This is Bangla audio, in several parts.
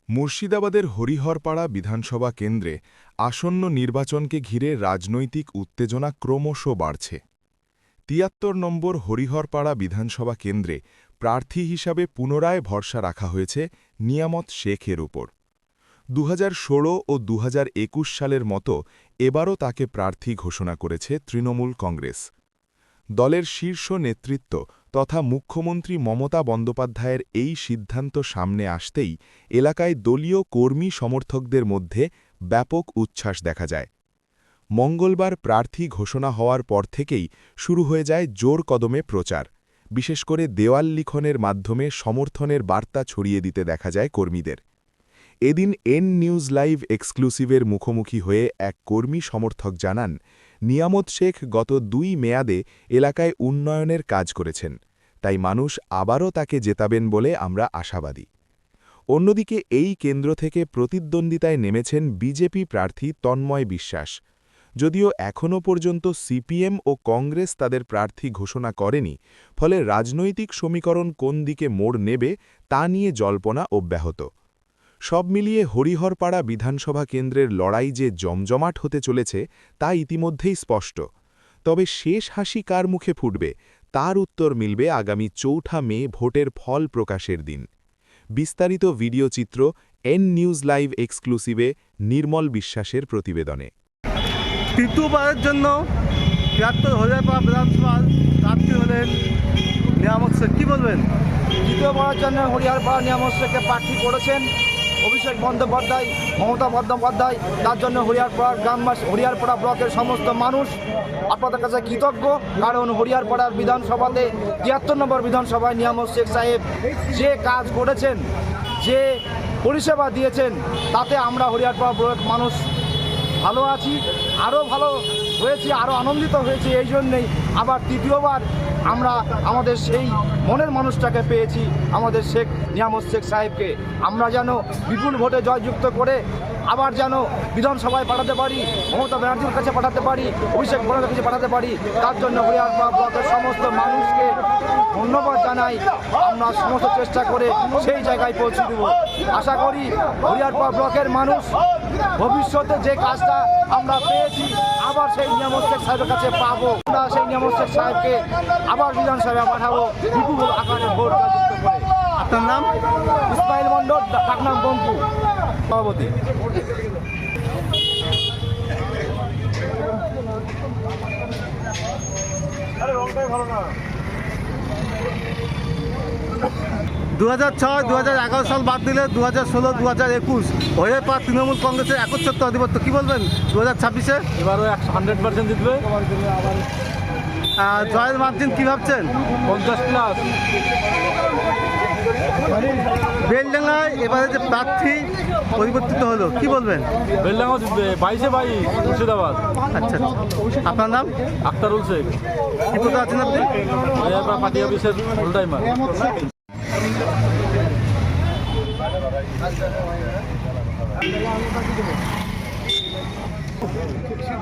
মুর্শিদাবাদের হরিহরপাড়া বিধানসভা কেন্দ্রে আসন্ন নির্বাচনকে ঘিরে রাজনৈতিক উত্তেজনা ক্রমশ বাড়ছে। ৭৩ নম্বর হরিহরপাড়া বিধানসভা কেন্দ্রে প্রার্থী হিসাবে পুনরায় ভরসা রাখা হয়েছে নিয়ামত শেখের উপর। ২০১৬ ও ২০২১ সালের মতো এবারও তাকে প্রার্থী ঘোষণা করেছে তৃণমূল কংগ্রেস। দলের শীর্ষ নেতৃত্ব তথা মুখ্যমন্ত্রী মমতা বন্দ্যোপাধ্যায়ের এই সিদ্ধান্ত সামনে আসতেই এলাকায় দলীয় কর্মী সমর্থকদের মধ্যে ব্যাপক উচ্ছ্বাস দেখা যায়। মঙ্গলবার প্রার্থী ঘোষণা হওয়ার পর থেকেই শুরু হয়ে যায় জোর কদমে প্রচার, বিশেষ করে দেওয়াল লিখনের মাধ্যমে সমর্থনের বার্তা ছড়িয়ে দিতে দেখা যায় কর্মীদের। এদিন এন নিউজ লাইভ এক্সক্লুসিভের মুখোমুখি হয়ে এক কর্মী সমর্থক জানান, নিয়ামত শেখ গত ২ মেয়াদে এলাকায় উন্নয়নের কাজ করেছেন, তাই মানুষ আবারও তাকে জেতাবেন বলে আমরা আশাবাদী। অন্যদিকে এই কেন্দ্র থেকে প্রতিদ্বন্দ্বিতায় নেমেছেন বিজেপি প্রার্থী তন্ময় বিশ্বাস। যদিও এখনও পর্যন্ত সিপিএম ও কংগ্রেস তাদের প্রার্থী ঘোষণা করেনি, ফলে রাজনৈতিক সমীকরণ কোন দিকে মোড় নেবে তা নিয়ে জল্পনা অব্যাহত। সব মিলিয়ে হরিহরপাড়া বিধানসভা কেন্দ্রের লড়াই যে জমজমাট হতে চলেছে তা ইতিমধ্যেই স্পষ্ট। তবে শেষ হাসি কার মুখে ফুটবে তার উত্তর মিলবে আগামী ৪ মে ভোটের ফল প্রকাশের দিন। বিস্তারিত ভিডিও চিত্র এন নিউজ লাইভ এক্সক্লুসিভে নির্মল বিশ্বাসের প্রতিবেদনে। তৃতীয়বারের জন্য ৭৩ হরিহরপাড়া বিধানসভার প্রার্থী হলেন নিয়ামত শেখ, কী বলবেন? তৃতীয়বারের জন্য হরিহরপাড়া নিয়ামত শেখকে প্রার্থী করেছেন অভিষেক বন্দ্যোপাধ্যায়, মমতা বন্দ্যোপাধ্যায়। তার জন্য হরিহরপাড়ার গ্রামবাসী, হরিহরপাড়া ব্লকের সমস্ত মানুষ আপনাদের কাছে কৃতজ্ঞ। কারণ হরিহরপাড়ার বিধানসভাতে ৭৩ নম্বর বিধানসভায় নিয়ামত শেখ সাহেব যে কাজ করেছেন, যে পরিষেবা দিয়েছেন, তাতে আমরা হরিহরপাড়া ব্লক মানুষ ভালো আছি, আরও ভালো হয়েছি, আরও আনন্দিত হয়েছি। এই জন্যেই আবার তৃতীয়বার আমরা আমাদের সেই মনের মানুষটাকে পেয়েছি, আমাদের শেখ নিয়ামত শেখ সাহেবকে। আমরা যেন বিপুল ভোটে জয়যুক্ত করে আবার যেন বিধানসভায় পাঠাতে পারি, মমতা ব্যানার্জির কাছে পাঠাতে পারি, অভিষেক বন্দ্যোপাধ্যায়ের কাছে পাঠাতে পারি। তার জন্য হরিহরপাড়া ব্লকের সমস্ত মানুষকে ধন্যবাদ জানাই। আমরা সমস্ত চেষ্টা করে সেই জায়গায় পৌঁছে দেব। আশা করি হরিহরপাড়া ব্লকের মানুষ ভবিষ্যতে যে কাজটা আমরা পেয়েছি আবার সেই নিয়ামত শেখ সাহেবের কাছে পাবো। আমরা সেই নিয়ামত শেখ সাহেবকে আবার বিধানসভায় পাঠাবো বিপুল আকারে ভোট যুক্ত করে। আপনার নাম? ইসমাইল মন্ডল, ডাকনাম বঙ্কু, সভাপতি। ২০০৬, ২০১১ সাল বাদ দিলে ২০১৬, ২০২১ হরিহরপাড়া তৃণমূল কংগ্রেসের একচ্ছত্র আধিপত্য, কী বলবেন ২০২৬-এ? এবারও 100% জিতবে। জয়ের মার্জিন কী ভাবছেন? 50+। বেলডাঙ্গায় এবারে যে প্রার্থী পরিবর্তিত হলো, কি বলবেন? বেলডাঙ্গাও জিতবে 22-22 মুর্শিদাবাদ। আচ্ছা আচ্ছা, আপনার নাম? আক্তারুল শেখ। কী পদে আছেন আপনি? হরিহরপাড়া পার্টি অফিসের ফুল টাইমার।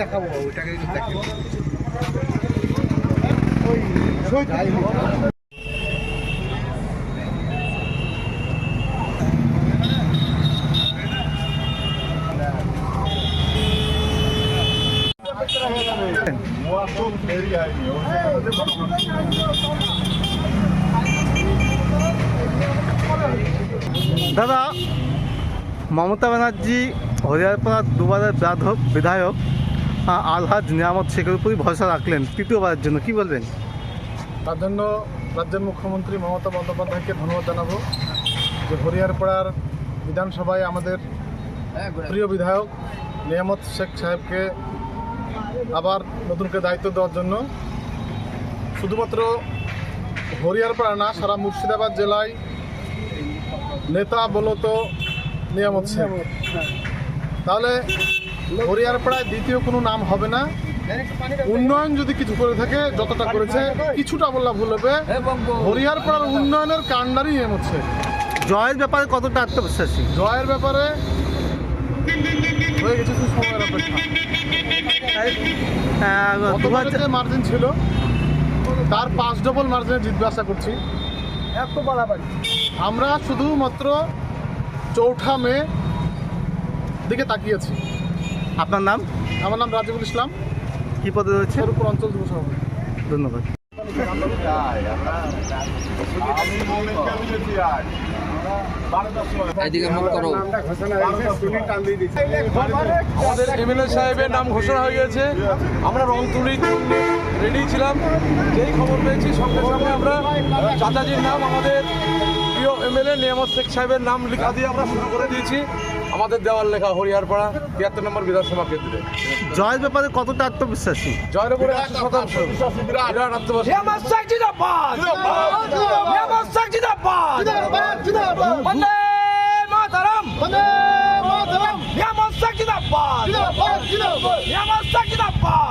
দেখাবো ওইটাকে দেখেন। দাদা, মমতা ব্যানার্জি হরিহরপাড়ার দুবারের বিধায়ক আলহাজ নিয়ামত শেখের উপরই ভরসা রাখলেন তৃতীয়বারের জন্য, কি বলবেন? তার জন্য রাজ্যের মুখ্যমন্ত্রী মমতা বন্দ্যোপাধ্যায়কে ধন্যবাদ জানাবো যে হরিহরপাড়ার বিধানসভায় আমাদের প্রিয় বিধায়ক নিয়ামত শেখ সাহেবকে আবার নতুন করে দায়িত্ব দেওয়ার জন্য। শুধুমাত্র হরিহরপাড়া না, সারা মুর্শিদাবাদ জেলায় নেতা বলতো নিয়ামত শেখ। তাহলে হরিহরপাড়ায় দ্বিতীয় কোনো নাম হবে না। উন্নয়ন যদি কিছু করে থাকে, যতটা করেছে কিছুটা বললা ভুল হবে। হরিহরপাড়ার উন্নয়নের কাণ্ডারি নিয়ামত শেখ। জয়ের ব্যাপারে কতটা আত্মবিশ্বাসী? জয়ের ব্যাপারে হয়ে গেছে সময়ের অপেক্ষা। গতবারে যে মার্জিন ছিল তার 5 ডবল মার্জিনে জিতবে আশা করছি। এত বাড়াবাড়ি আমরা শুধুমাত্র 4 মে দিকে তাকিয়েছি। আপনার নাম? আমার নাম রাজিবুল ইসলাম, কি পদে রয়েছে? শেরপুর অঞ্চল যুব সভাপতি। ধন্যবাদ। আমাদের এমএলএ সাহেবের নাম ঘোষণা হয়ে গেছে। আমরা রং তুলি রেডি ছিলাম, যেই খবর পেয়েছি সঙ্গে সঙ্গে আমরা চাচাজির নাম, আমাদের প্রিয় এমএলএ নিয়ামত শেখ সাহেবের নাম লেখা দিয়ে আমরা শুরু করে দিয়েছি আমাদের দেওয়াল লেখা হরিয়ারপাড়া 73 নম্বর বিধানসভা কেন্দ্রে। জয়ের ব্যাপারে কতটা আত্মবিশ্বাসী? জয়ের উপরে 100% বিরাট আত্মবিশ্বাস। নিয়ামত শেখ জিন্দাবাদ, নিয়ামত শেখ জিন্দাবাদ, বন্দে মাতরম, নিয়ামত শেখ জিন্দাবাদ, নিয়ামত শেখ জিন্দাবাদ।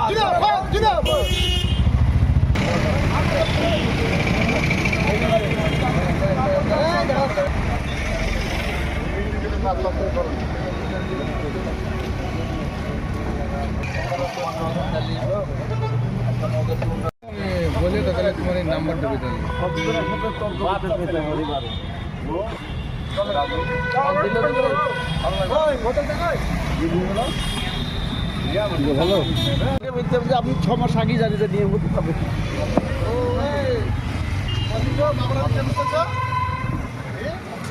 আপনি 6 মাস আগে জানি যে নিয়ে হতে পারবে।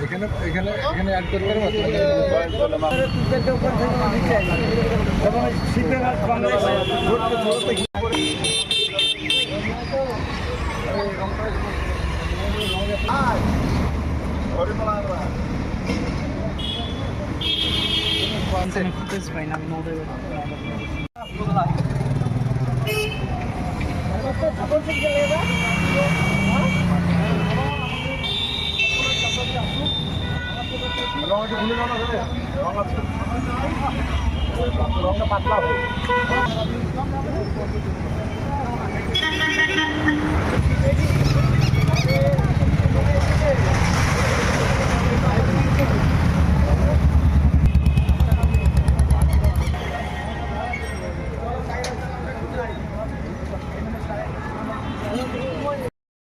এখানে অ্যাড করতে রংটা পাতলা